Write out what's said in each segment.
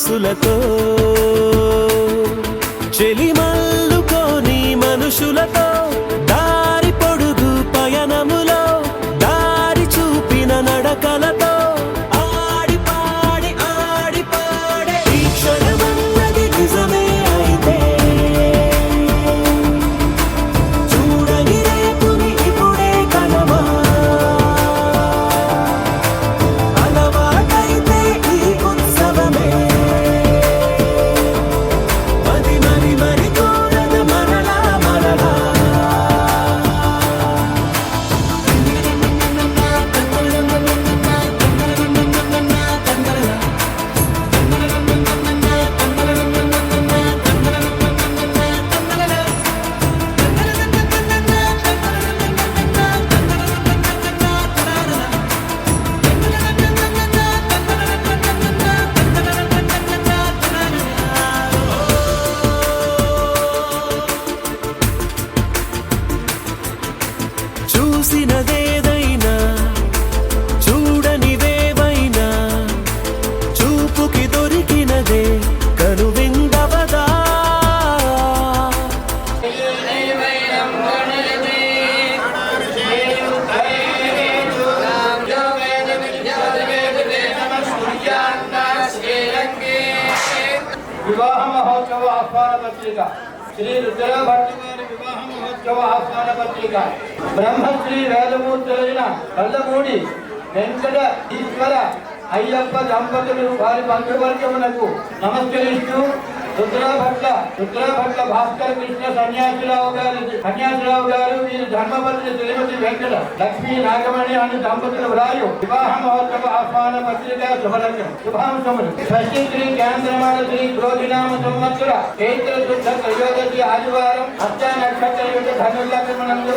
సొగసులతో చెలిమల్లుకోని మనుషులతో దారి పొడుగు పయనములో దారి చూపిన నడకలతో ఆడి పాడి ఈ క్షణమన్నది నిజమే అయితే చూడని రేపుని ఇప్పుడే కలవా అలవాటైతే ఈ ఉత్సవమే మరి కోరద మరలా మరలా చూసినదేదైనా చూడనివేవైనా చూపుకి దొరికినదే కనువిందవదా వివాహ మహోత్సవ ఆహ్వాన పత్రిక శ్రీ రుద్రభట్టి గారి వివాహ మహోత్సవ ఆహ్వాన పత్రిక బ్రహ్మశ్రీ వేదమూర్తులైన కల్లమూడి వెంకట ఈశ్వర అయ్యప్ప దంపతులు వారి బంధువర్గమునకు నమస్కరిస్తూ రుద్రభట్ల భాస్కర కృష్ణ సన్యాసిరావు గారు వీరి ధర్మపత్ని శ్రీమతి వెంకట లక్ష్మీ నాగమణి అని దంపతులు వ్రాయు వివాహ మహోత్సవ ఆహ్వాన పత్రిక శుభాంశములు షష్ఠి శ్రీ కేంద్రమాల శ్రీ క్రోధినామ సంవత్సర చైత్ర శుద్ధ త్రయోదశి ఆదివారం హస్త నక్షత్ర యుద్ధ ధనుర్లగ్నమునందు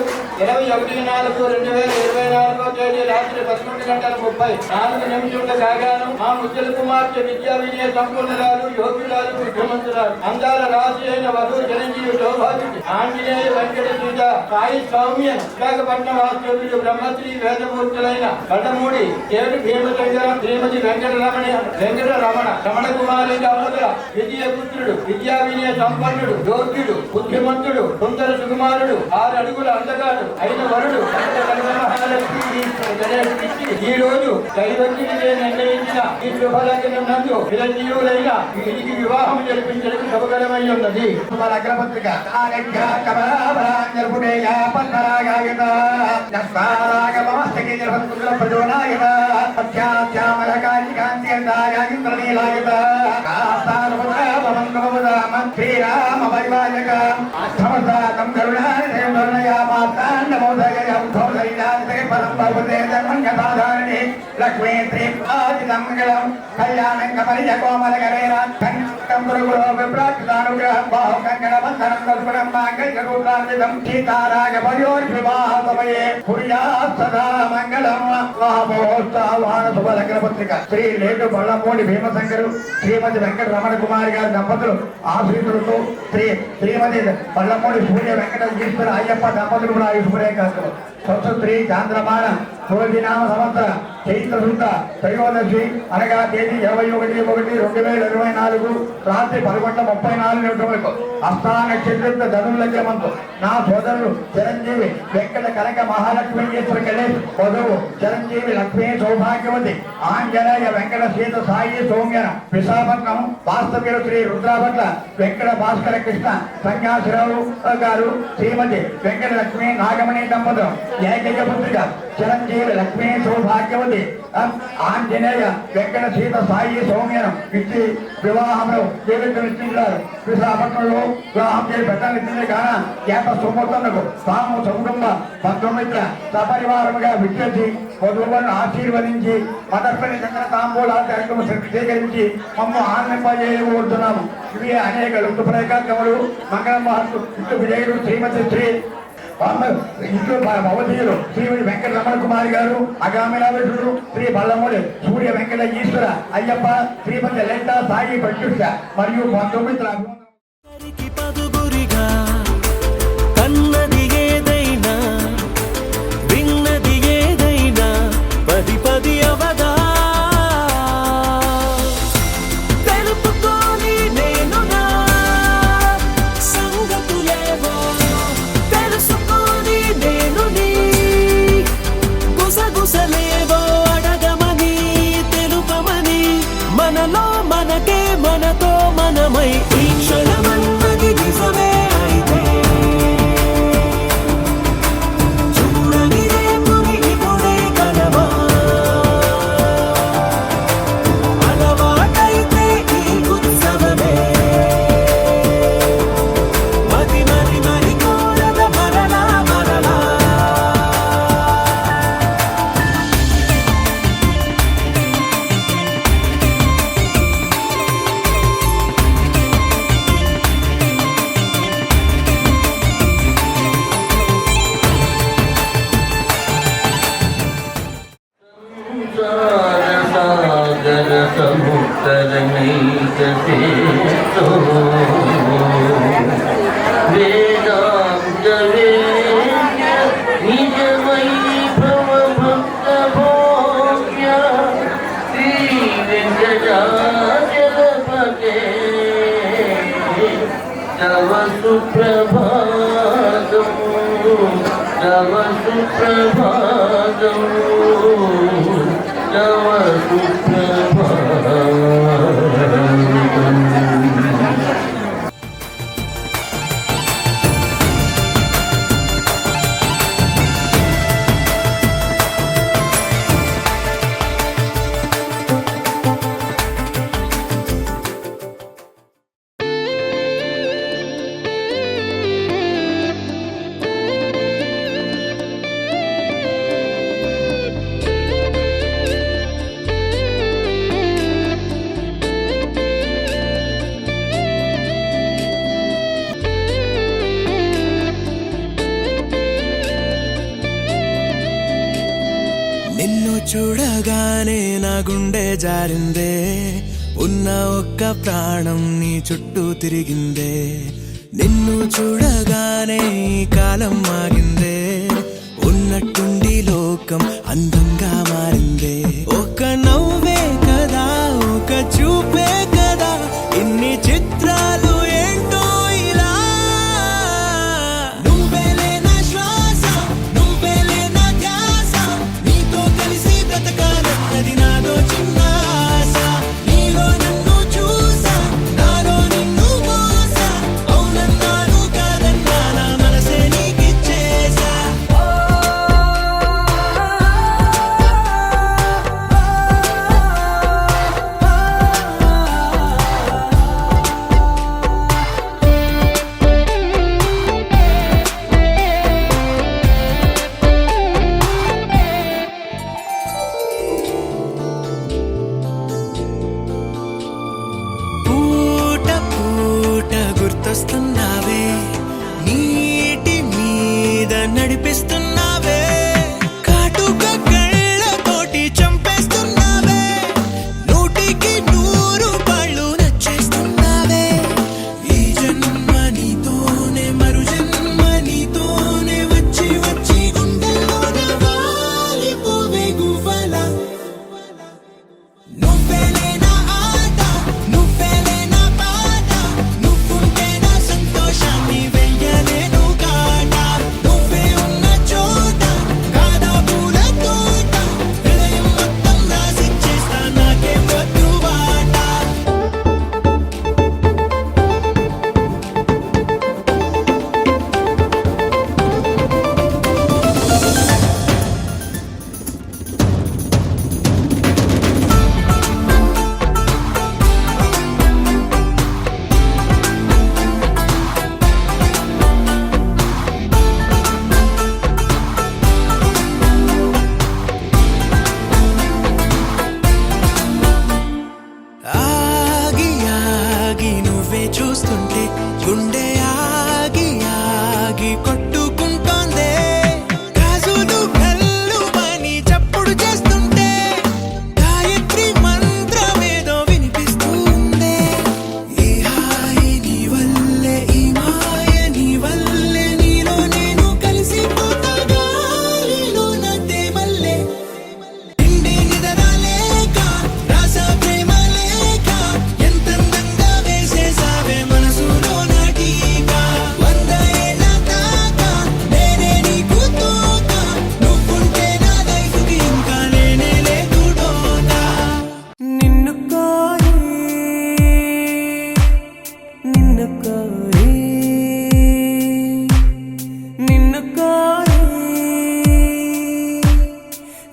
21/4/2024 తేదీ రాత్రి 11:34 కాగాను మా ముద్దుల కుమార్తె విద్యా వినయ సంపన్నురాలు యోగ్యురాలు విద్యమంతురాలు అందాల రాశి అయిన వధువు చిరంజీవి సౌభాగ్యుడు ఆంజనేయ వెంకట సీత సాయి సౌమ్యన్ విశాఖపట్నం వాస్తవ్యుడు బ్రహ్మశ్రీ వేదమూర్తులైన కడమూడి ఏడు భీమశంకరం శ్రీమతి రమణ కుమారి దంపతుల విజయపుత్రుడు విద్యా వినయ సంపన్నుడు యోగ్యుడు బుద్ధిమంతుడు సుందర సుకుమారుడు 6 అడుగుల అందగాడు అయిన వరుడు ఈ రోజు దైవజ్ఞుని నిర్ణయించిన ఈ శుభలగ్నం నందు చిరంజీవులైన వీరికి వివాహం జరిపించడానికి శుభకరమై ఉన్నది. అగ్రపత్రిక శ్రీరామ పరివాజక లక్ష్మీ శ్రీపాదిమంగళం కళ్యాణం కమలిజ కోమల విప్రాక్షానుగ్రహం బాహు కంకణ బంధనం దర్శనం మాంగళ్యరూపాన్వితం సీతారాగ పయోర్వివాహమయే పుర్యాస్తదా మంగళం మహామహోత్సవాన శుభలగ్న పత్రిక శ్రీ లేటు బళ్ళమూడి భీమశంకరు శ్రీమతి వెంకట రమణ కుమారి గారి దంపతులు ఆశ్రితులతో శ్రీమతి బళ్ళమూడి సూర్య వెంకట ఈశ్వర అయ్యప్ప దంపతులు కూడా ఈ శుభరేఖలు స్వస్త్రీ చాంద్రమాన పూర్వదినామ సంవత్సర చైత్ర శుద్ధ త్రయోదశి అనగా తేదీ 21/1/2024 రాత్రి 11:34 హస్తా నక్షత్ర ధనుర్లగ్నమందు నా సోదరులు చిరంజీవి వెంకట కనక మహాలక్ష్మి ఈశ్వర గణేష్ వధువు చిరంజీవి లక్ష్మీ సౌభాగ్యవతి ఆంజనేయ వెంకట సీత సాయి సౌమ్య విశాఖపట్నం వాస్తవ్యులు శ్రీ రుద్రభట్ల వెంకట భాస్కర కృష్ణ సన్యాసిరావు గారు శ్రీమతి వెంకట లక్ష్మీ నాగమణి దంపతులు ఏకైక పుత్రిక చిరంజీవి లక్ష్మీ సౌభాగ్యవతి ఆంజనేయ వెంకట సీత సాయి సౌమ్యను ఇచ్చి వివాహంలో జీవించారు. విశాఖపట్నంలో వివాహం చేసి పెట్టాలి కాన కేత సుమూర్తములకు తాము సకుటుంబ బంధుమిత్ర సపరివారముగా విచ్చేసి వధువులను ఆశీర్వదించి మదర్పల్లి చంద్ర తాంబూలాలు కార్యక్రమం స్వీకరించి మమ్మ ఆనందింపజేయబోతున్నాము. ఇవి అనేక ఋతుప్రేకాత్మలు మంగళం మహర్షు ఇటు విజయుడు శ్రీమతి శ్రీ ఇంట్లో భవతీయులు శ్రీమతి వెంకట రమణ కుమారి గారు అగామినావేశుడు శ్రీ బల్లమూడి సూర్య వెంకట ఈశ్వర అయ్యప్ప శ్రీమతి లలిత సాయి ప్రత్యుష మరియు 19 కన్నది ఏదైనా విన్నది ఏదైనా పది అవదా తెలుపుకో సుప్రభాతం నవ సుప్రభాతం. నిన్ను చూడగానే నా గుండె జారిందే, ఉన్న ఒక్క ప్రాణం నీ చుట్టూ తిరిగిందే. నిన్ను చూడగానే ఈ కాలం ఆగిందే, ఉన్నట్టుండి లోకం అందంగా మారిందే. ఒక నవ్వే కదా, ఒక చూపే కదా, ఇన్ని చిత్రాలు ఏంటో ఇలా. నువ్వేలే నా శ్వాస, నువ్వేలే నా ధ్యాస, నీతో కలిసి బ్రతకాలన్నది నాదో చిన్న ఆశ. నీలో నన్ను చూసా, నాలో నిన్ను మోసా, అవునన్నాను కాదన్నా నా మనసే నీకిచ్చేసా. పూట పూట గుర్తొస్తున్నావే, నీటి మీద నడిపిస్తున్నావే, కాటుక కళ్ళతోటి చంపేస్తున్నావే, నూటికి 100 పళ్ళు నచ్చేస్తున్నావే. ఈ జన్మ నీతోనే, మరు జన్మ నీతోనే, వచ్చి వచ్చి గుండెల్లోన వాలిపోవే గువ్వలా. నువ్వేలే నా ఆట, నువ్వేలే నా పాట, నువ్వుంటే నా సంతోషాన్ని వెయ్యలేను కాట. నువ్వే ఉన్న చోట కాదా పూల తోట, హృదయం మొత్తం రాసిచ్చేస్తా నాకే వద్దు బాట. ఆగి ఆగి నువ్వే చూస్తుంటే గుండె ఆగి ఆగి కొట్టుకుంటోందే. గాజులు కళ్ళు మని చప్పుడు చేస్తుంటే గాయత్రి మంత్రమేదో వినిపిస్తుందే. ఈ హాయి నీ వల్లే, ఈ మాయ నీ వల్లే, నీలో నేను కలిసిపోతా గాలిలో నా తేమల్లే. నిండి నిదరాలేక రాస ప్రేమ లేక, ఎంతందంగా వేసేసావే మనసులో నా టీకా. 100 ఏళ్ళ దాకా నేనే నీకు తోక, నువ్వుంటే నా లైఫ్కి ఇంకా లేనే లేదు డోకా. నిన్ను కోరి, నిన్ను కోరి, నిన్ను కోరి,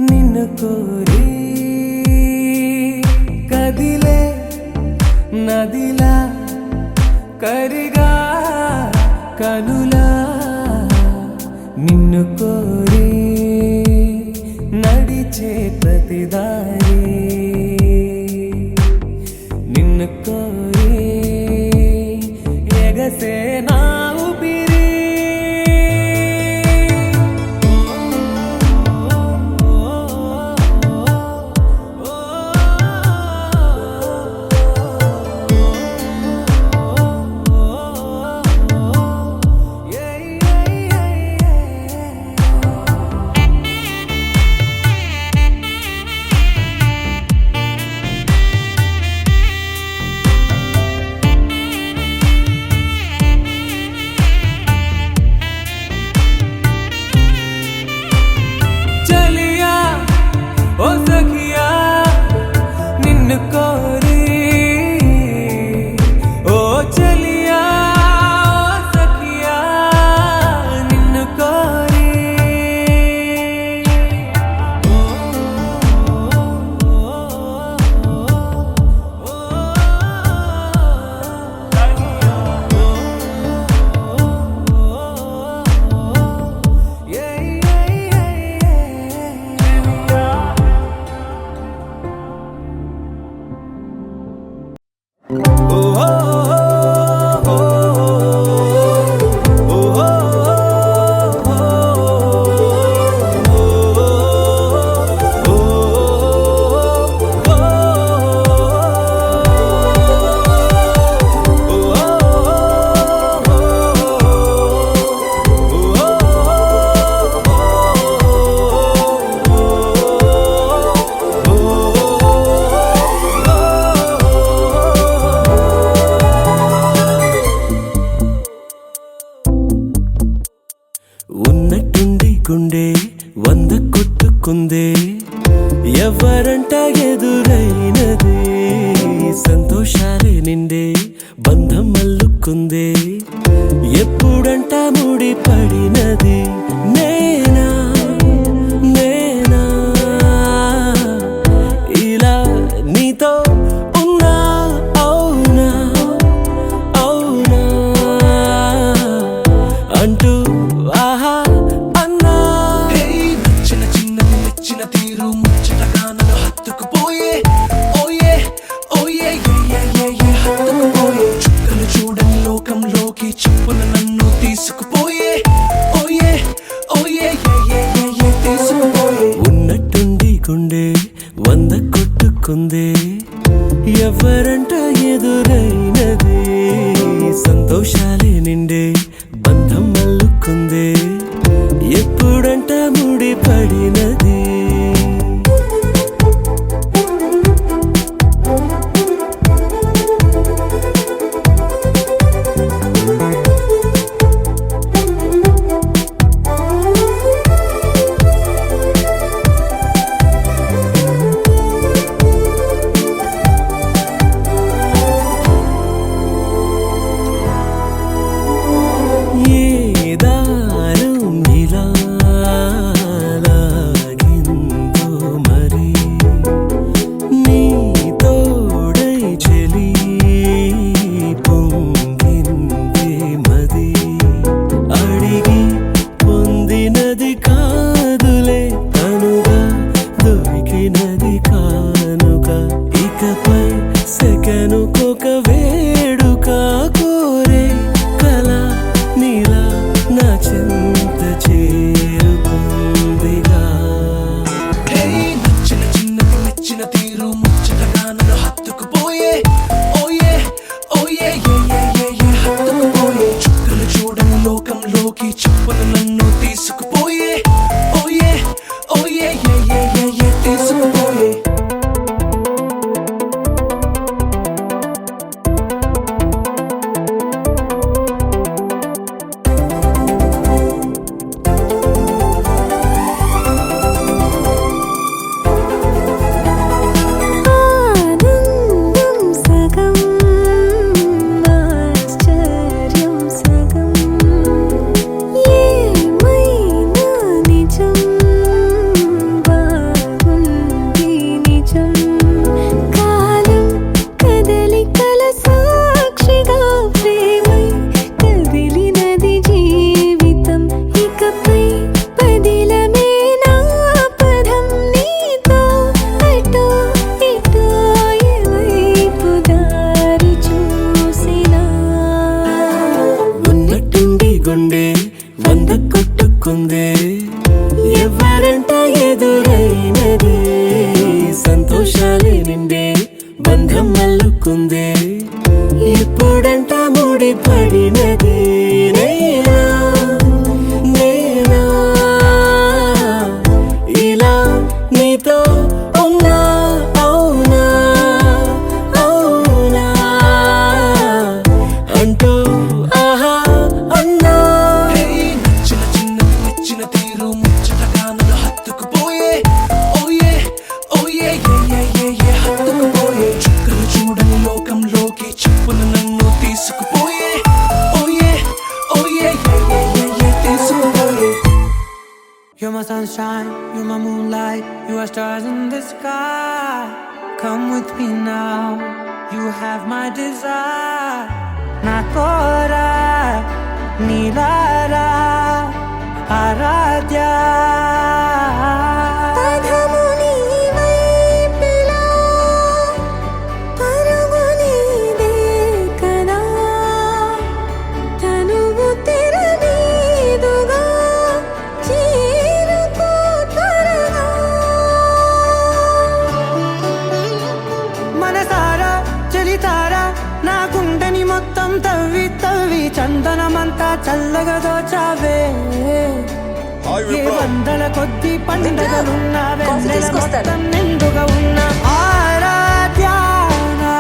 నిన్ను కోరి, కదిలే నదిలా కరిగా కనులా, నిన్ను కోరి నడిచే ప్రతిదారి, నిన్ను కోరి ఎగసే నా ఊపిరి. నిన్ను కోరి ఓ చలియా ఓ సఖియా నిన్ను కోరి ఉన్నట్టుండి గుండె 100 కొట్టుకుందే ఎవరంట ఎదురైనదే సంతోషాలే నిండే బంధం అల్లుకుందే ఎప్పుడంట ముడి పడినది నేనా నేనా ఇలా నీతో ఉన్నా అవునా అవునా అంటూ ఆహా అన్నా నచ్చిన చిన్నది మెచ్చిన తీరు ముచ్చటగా నన్ను హత్తుకుపోయే ఓయే ఓయే హత్తుకుపోయే చుక్కలు చూడని లోకంలోకి చెప్పున నన్ను తీసుకుపోయే ఓయే ఓయే తీసుకుపోయే ఉన్నట్టుండి గుండె 100 కొట్టుకుందే ఎవరంట ఎదురైనదే సంతోషాలే నిండే బంధం అల్లుకుందే ఎప్పుడంట ముడి పడినది ఏ దారం ఇలా లాగిందో మరి నీ తోడై చెలి పొంగింది మది అడిగి పొందినది కాదులే తనుగా దొరికినది కానుక ఇకపై సెకనుకొక వేడుక కోరే కల నీలా నా చెంత చేరుకుందిగా నచ్చిన చిన్నది మెచ్చిన తీరు ముచ్చటగా నన్ను హత్తుకుపోయే ఓయే ఓయే హత్తుకుపోయే చుక్కలు చూడని లోకంలోకి చెప్పున నన్ను తీసుకుపోయే ఓయే ఓయే తీసుకుపోయే ఆనందం సగం ఆశ్చర్యం సగం ఏమైనా నిజం బాగుంది నిజం కాలం కదలికల సాక్షిగా ప్రేమై కదిలినది జీవితం ఇకపై పదిలమే నా పదం నీతో అటో ఇటో ఎవైపు దారి చూసినా ఉన్నట్టుండి గుండె 100 కొట్టుకుందే ఎవరంట ఎదురైనదే సంతోషాలే నిండే బంధం అల్లుకుందే ఎప్పుడంట ముడి పడినది నేనా నేనా ఇలా నీతో ఉన్నా అవునా అవునా అంటూ ఆహా అన్నా నచ్చిన చిన్నది మెచ్చిన తీరు ముచ్చటగా నన్ను హత్తుకుపోయే ఓయే ఓయే హత్తుకుపోయే You're my sunshine, you're my moonlight, you are stars in the sky. Come with me now, you have my desire. Na tora, nilara, aradhya. పదము నీవై పిలా పరుగు నీదే కదా తనువు తెరనీదుగా చేరుకో త్వరగా మనసారా చలితారా నా గుండెని మొత్తం తవ్వి తవ్వి చందనమంతా చల్లగా దోచావే ఏ వందల కొద్ది పండుగలున్న వెన్నెల మొత్తం నిండుగా ఉన్న ఆరాధ్య నా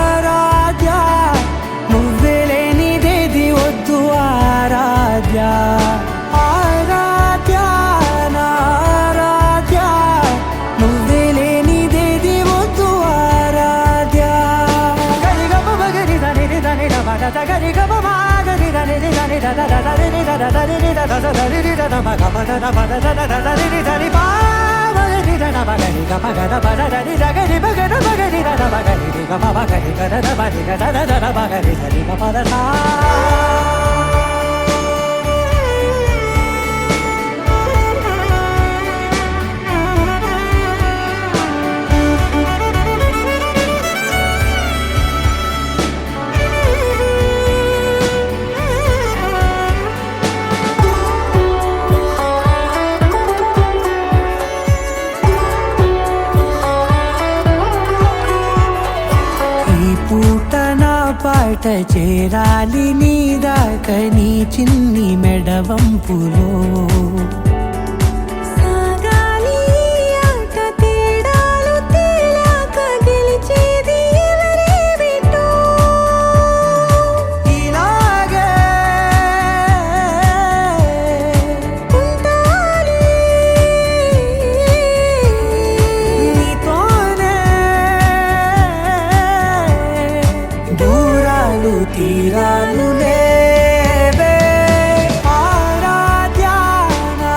ఆరాధ్య నువ్వే లేనిదేది వద్దు ఆరాధ్య ఆరాధ్య నా ఆరాధ్య నువ్వే లేనిదేది వద్దు ఆరాధ్య గరిగమ బగరి దని దని రమణ గరి గమ మాగరి దని దని దని దని దని దని దని దని మగమన మద దని దని బాగరి దని మగరి గమగన మద దని గరి మగన మగరి దని మగరి గమ మగరి గన మగరి గన దని మగరి దని మద నా ఈ పూట నా పాట చేరాలి నీ దాకా నీ చిన్ని మెడవంపులో సాగాలి ఆట తేడాలు తేలాక గెలిచేది ఎవరేమిటో ఇలాగే ఉంటాలి నీతోనే దూరాలు తీరాలు లేవే ఆరాధ్య నా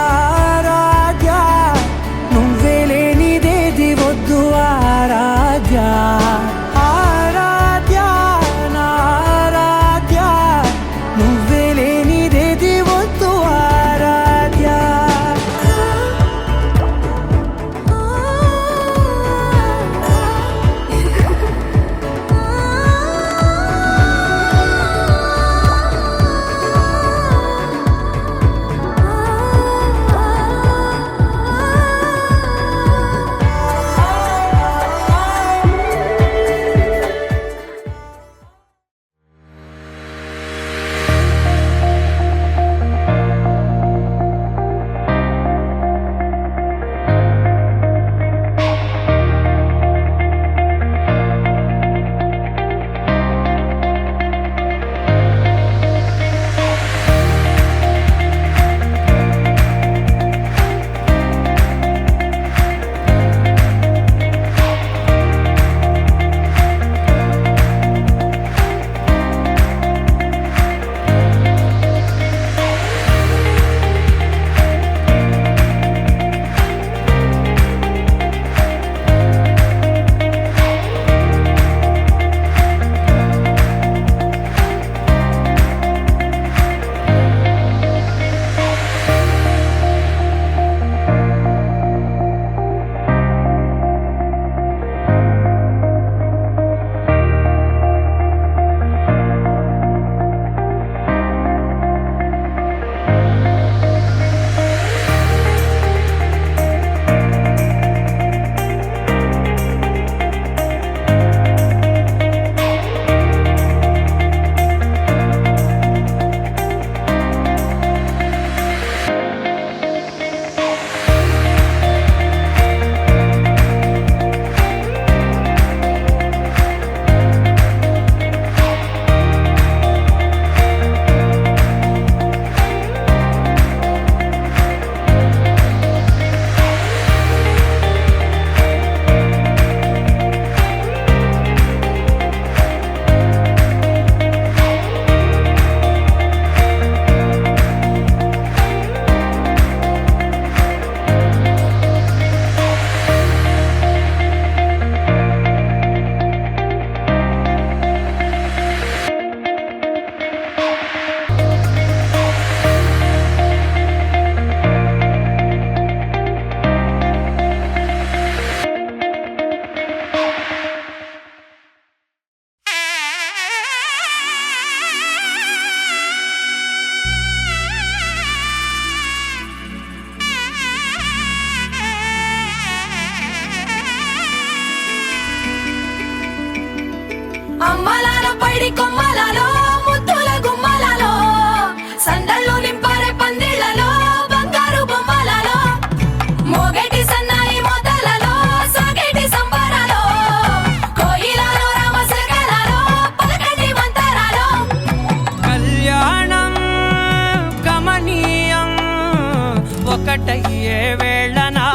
అయ్యే వేళ నా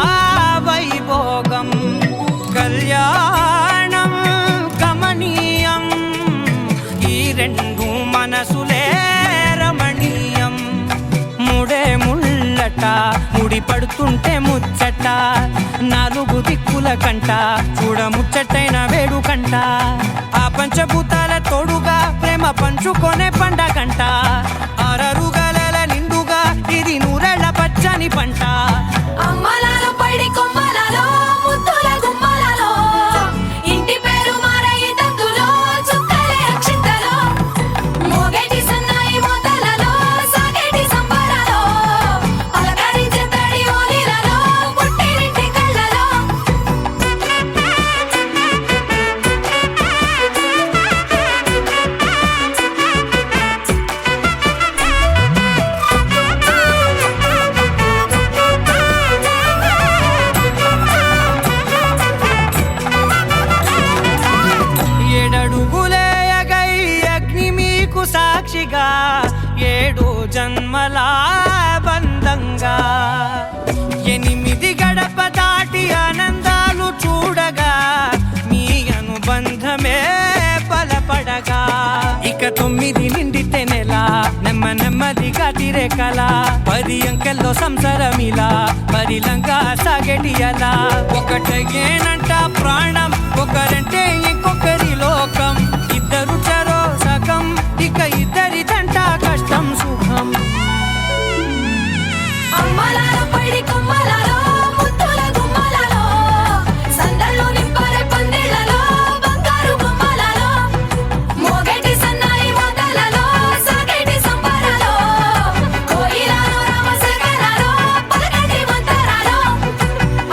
వైభోగం కళ్యాణం కమనీయం ఈ రెండు మనసులే రమణీయం ముడే ముళ్ళట ముడి పడుతుంటే ముచ్చట నాలుగు దిక్కుల కంట చూడ ముచ్చటైన వేడుకంట ఆ పంచభూతాల తోడుగా ప్రేమ పంచుకొనే పండగంట ఆరరుగల నిండుగా ఇది నూరెళ్ళ పచ్చని పంట అమ్మలాలో పడి కొమ్మలలో ముద్దుల గుమ్మలలో ఇంటి పేరు మారయి తందులో చుక్కలే అక్షింతలో మోగేటి సన్నాయి మోతలలో సాగేటి సంబరాలో పలకరించే తడి ఓలిలలో పుట్టినింటి కళ్ళలో ఏడడుగులేయగై అగ్ని మీకు సాక్షిగా ఏడు జన్మల బంధంగా 8 గడప దాటి ఆనందాలు చూడగా మీ అనుబంధమే బలపడగా ఇక 9 నిండితే నెల నెమ్మదిగా తిరే కల 10 అంకెల్లో సంసారమిలా పరిలంగా సాగేటి అలా ఒకటేనంట ప్రాణం ఒకరంటే ఇంకొకరి లోకం ఇద్దరు చరో సగం ఇక ఇద్దరిదంట కష్టం సుఖం అమ్మలాలో పడి కొమ్మలలో ముద్దుల గుమ్మలలో సందళ్ళు నింపరే పందిళ్ళలో బంగారు గుమ్మలలో మోగేటి సన్నాయి మోతలలో సాగేటి సంబరాలో కోయిలలో రామశేఖరాలో పలకటి మంతరాలో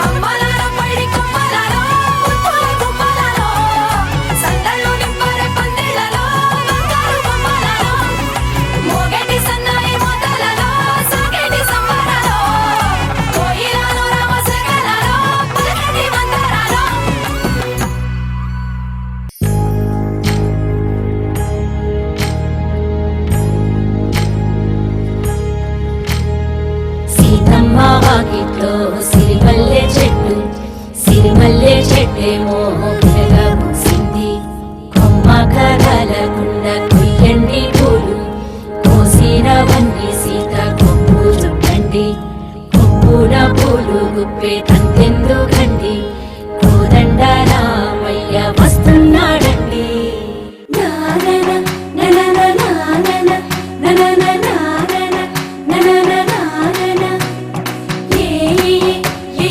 అమ్మలాలో పడి కొమ్మలలో ముద్దుల గుమ్మలలో సందళ్ళు నింపరే పందిళ్ళలో బంగారు గుమ్మలలో మోగేటి సన్నాయి మోతలలో సాగేటి సంబరాలో కోయిలలో రామశేఖరాలో పలకటి మంతరాలో సీతమ్మ వాకిట్లో సిరిమల్లె చెట్టేమో విరగా పూసింది కొమ్మ కదలకుండా కొయ్యండి పూలు కోసినవన్నీ సీత కొప్పు చుట్టండి కొప్పున పూలు గుప్పే తంతెందుకండి కోదండ రామయ్య వస్తున్నాడండి నానన ననన నానన ననన నానన ననన నానన ఏ ఏ ఏ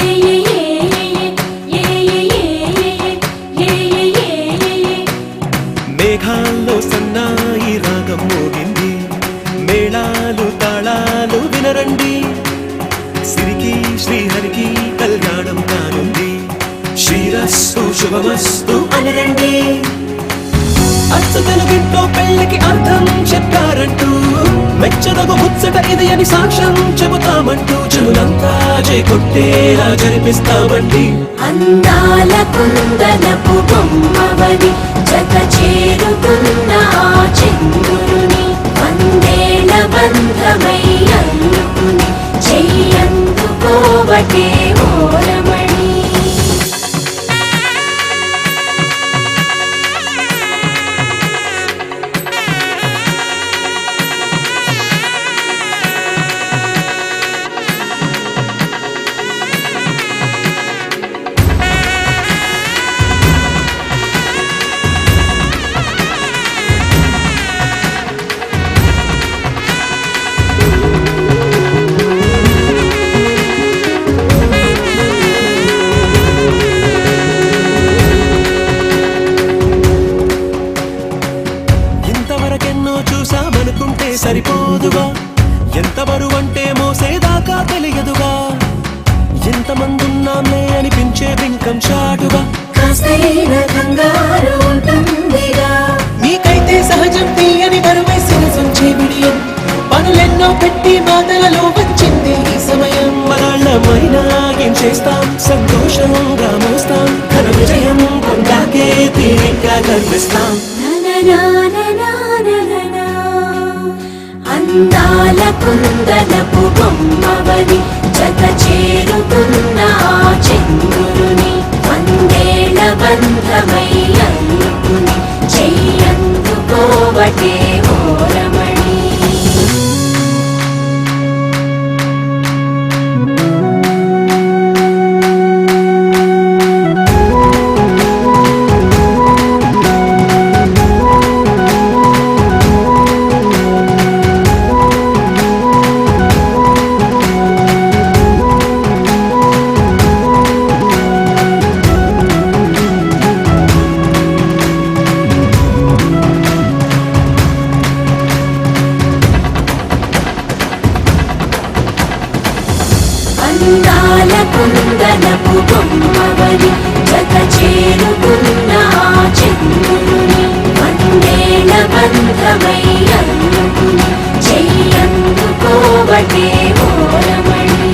ఏ ఏ ఏ మేఘాల్లో సన్నాయి రాగం మోగింది మేళాలు తాళాలు వినరండి సిరికి శ్రీహరికి కళ్యాణం కానుంది శ్రీరస్తు శుభమస్తు అనరండి అచ్చ తెలుగింట్లో పెళ్లికి అర్థం చెప్పారంటూ మెచ్చదగు ముచ్చట ఇది అని సాక్ష్యం చెబుతామంటూ చెవులంతా చేకొట్టేలా జరిపిస్తామండి అందాల కుందనపు బొమ్మవని జత చేరుతున్న ఆ చంద్రుని వందేల బంధమై అల్లుకుని చెయ్యందుకోవటే ఓరమణి సరిపోదుగా ఎంత బరువంటే మోసేదాకా తెలియదుగా ఎంతమందున్నాంలే అనిపించే బింకం చాటుగా కాస్తైన కంగారు ఉంటుందిగా నీకైతే సహజం తీయని బరువేసిన సంచే విడియం పనులెన్నో పెట్టి మాటలలో వచ్చింది ఈ సమయం మనాళ్ళమైనా ఏం చేస్తాం సంతోషంగా మోస్తాం ఘన విజయం పొందాకే తీరిగ్గా కనిపిస్తాం అందాల కుందనపు బొమ్మవని జత చేరుతున్న ఆ చంద్రుని వందేళ్ల బంధమై అందుకుని చెయ్యందుకోవటే ఓరమణి. అందాల కుందనపు బొమ్మవని జత చేరుకున్న ఆ చంద్రుని వందేళ్ల బంధమై అందుకుని చెయ్యందుకోవటే ఓరమణి.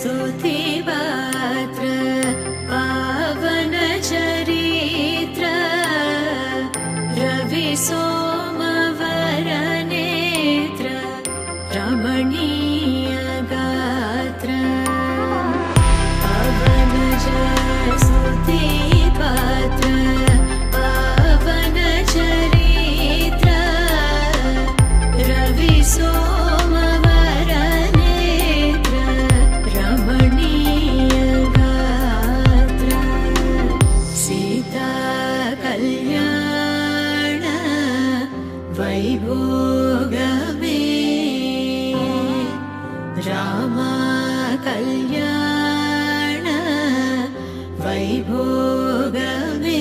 स्तुतिपात्र पावन चरित्र रवि सोमवरनेत्र रमणीय गात्र पावन स्तुतिपात्र पावन चरित्र रवि वैभोगमे राम कल्याण वैभोगमे.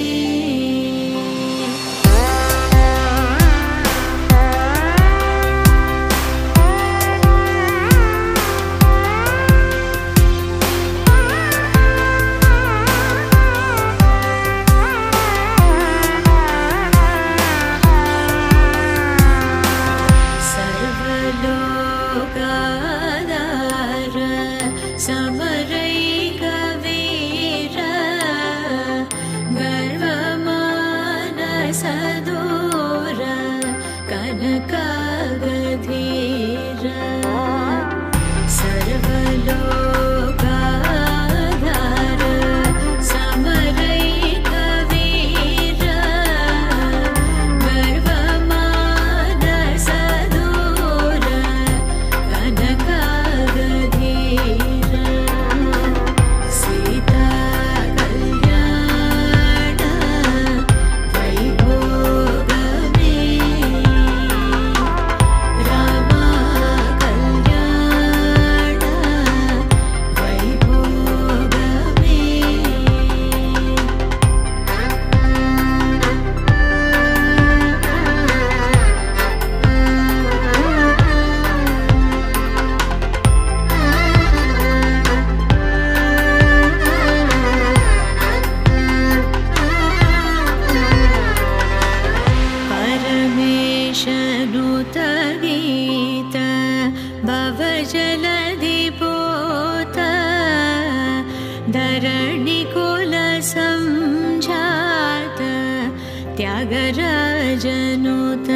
त्यागराजनुत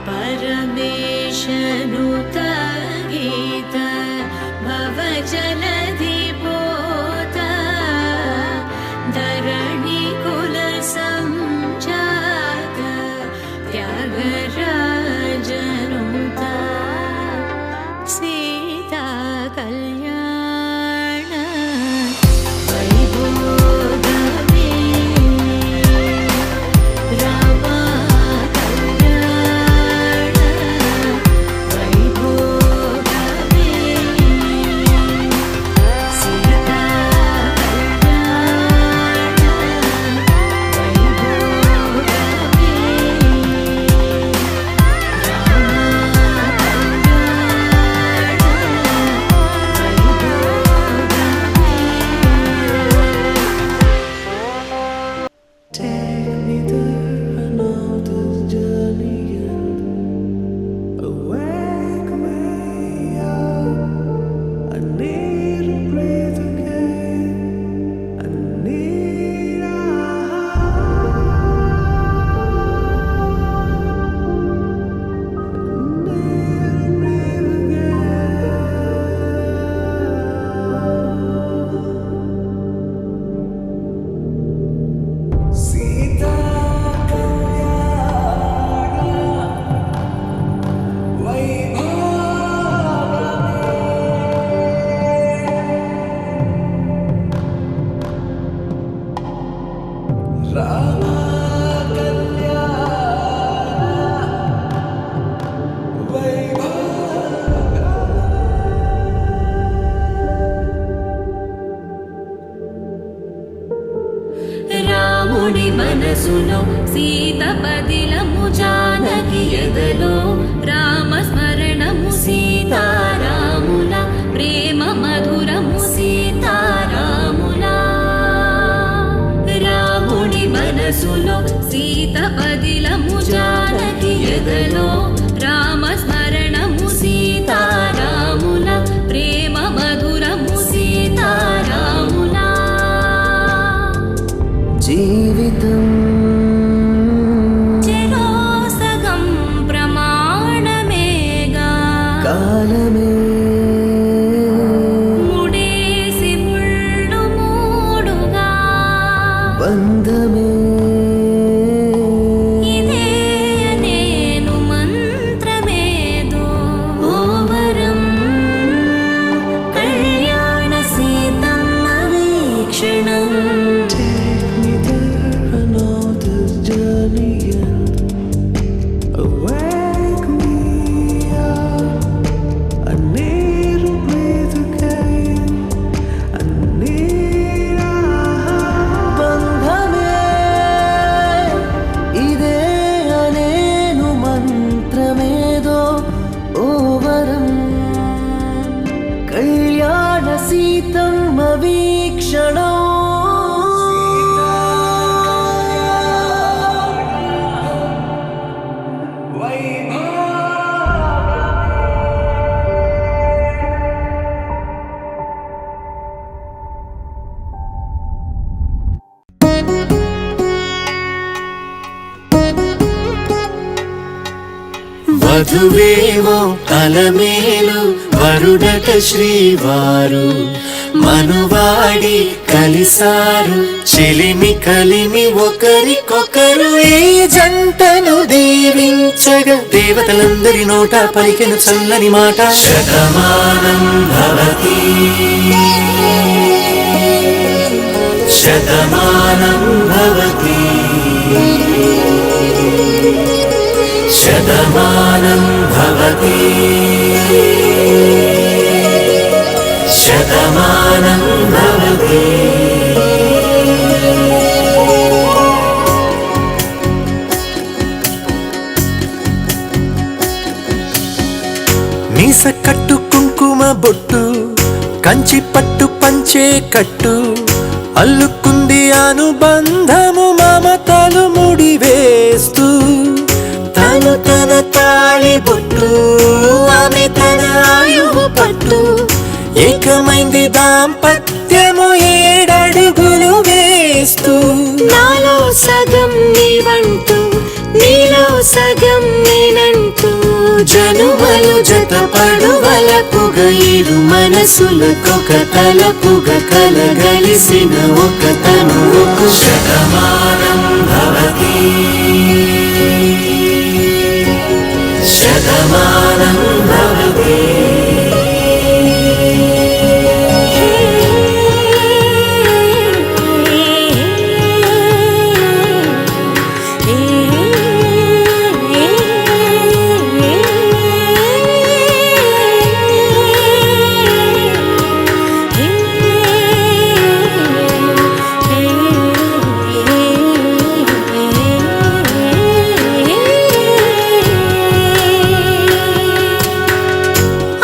परमेशनुत गीत भवजलधिपोत धरणिकुल संजात त्यागराजनुत सीता कल्याण वैभोगमे राम कल्याण वैभोगमे. కాలమే ముడేసి ముళ్ళు మూడుగా బంధమే ఇదే నేను మంత్రమేదో ఓవరం కళ్యాణ Seethamma వీక్షణం Take me there, I know this journey ends. Wake me up, I need to breathe again. I need a బంధమే ఇదే అనేను మంత్రమేదో ఓవరం కళ్యాణ సీతమ్మ వీక్షణం వధువేమో అలమేలు వరుడట శ్రీవారు మనువాడి కలిసారు చెలిమి కలిమి ఒకరికొకరు ఈ జంటను దీవించగా దేవతలందరి నోట పలికెను చల్లని మాట శతమానం భవతి శతమానం భవతి శతమానం భవతి శతమానం భవతి మీస కట్టు కుంకుమ బొట్టు కంచి పట్టు పంచే కట్టు అల్లుకుంది అనుబంధము మమతలు ముడివేస్తూ తను తన తాళి బొట్టు ఆమె తన ఆయువు పట్టు ఏకమైంది దాంపత్యము 7 అడుగులు వేస్తూ నాలో సగం నీవంటూ నీలో సగం నేనంటూ జనుమలు జతపడువలపుగ ఇరు మనసులకొక తలపుగ కలగలిసిన ఒక తనువుకు శతమానం భవతి శతమానం భవతి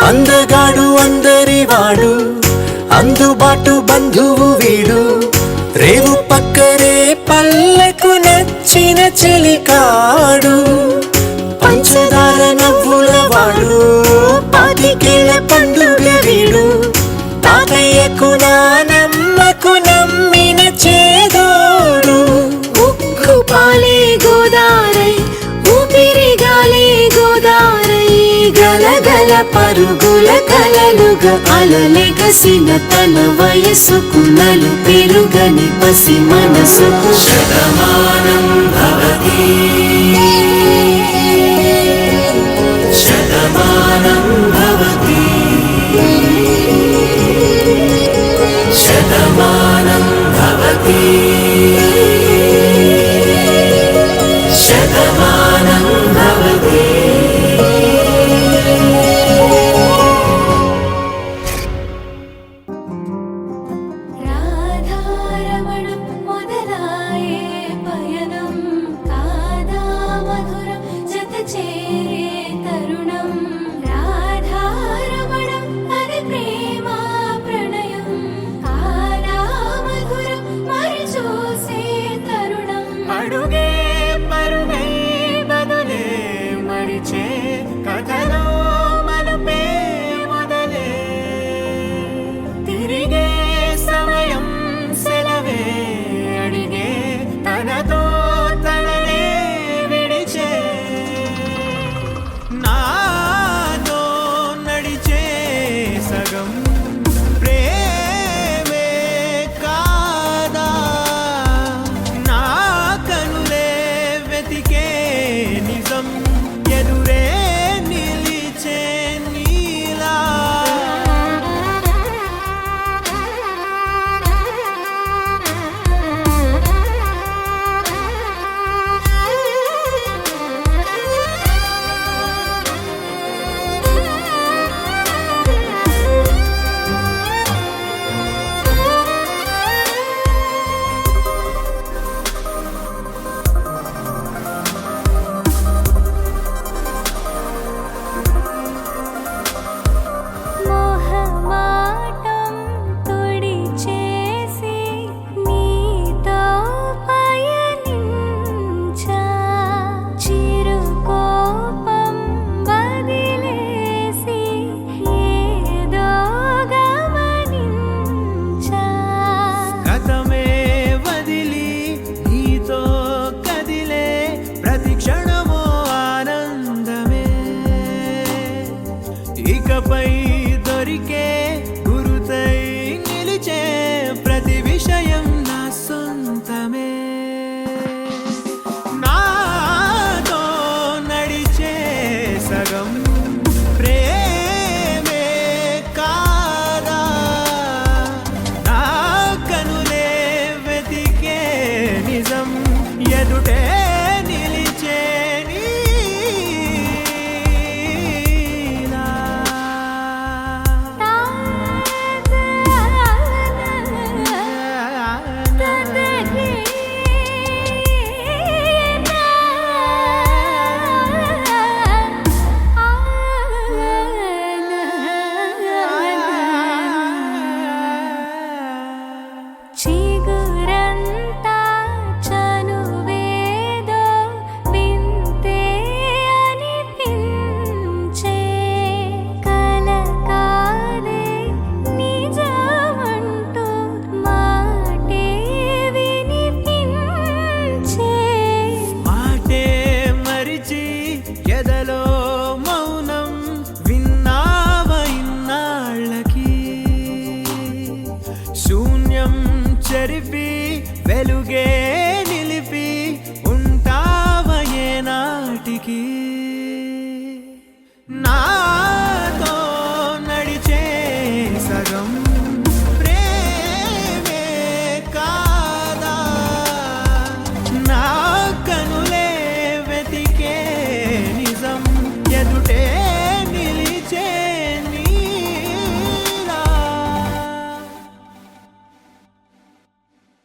అందగాడు అందరివాడు అందుబాటు బంధువు వీడు రేవు పక్కరే పల్లెకు నచ్చిన చెలికాడు పంచదార నవ్వుల వాడు 25 ఏళ్ల పండుగ వీడు తాతయ్యకు నానమ్మకు నమ్మిన చేదోడు ఉక్కు పాలే గోదారై ఊపిరిగాలే గోదారై గలగల పరుగుల కలలుగా అలలెగసిన తన వయసుకు నలు పెరుగని పసి మనసుకు శతమానం భవతి శతమానం భవతి శతమానం భవతి శతమానం భవతి రాధారమణం మొదలాయే పయనం కాదా మధురం జత చేరే తరుణం రాధారమణం అది ప్రేమ ప్రణయం కాదా మధురం మరి ఇకపై దొరికే గురుతై నిలిచే ప్రతి విషయం నా సొంతమే నాతో నడిచే సగం ప్రేమే కాదా నా కనులే వెతికే నిజం ఎదుటే నిలిచే నీలా. చిగురంతా చనువేదో వింతే అనిపించే కల కాదే నిజమంటూ మాటే వినిపించే మాటే మరిచి ఎదలో మౌనం విన్నావ ఇన్నాళ్ళకి శూన్యం చెరిపి వెలుగే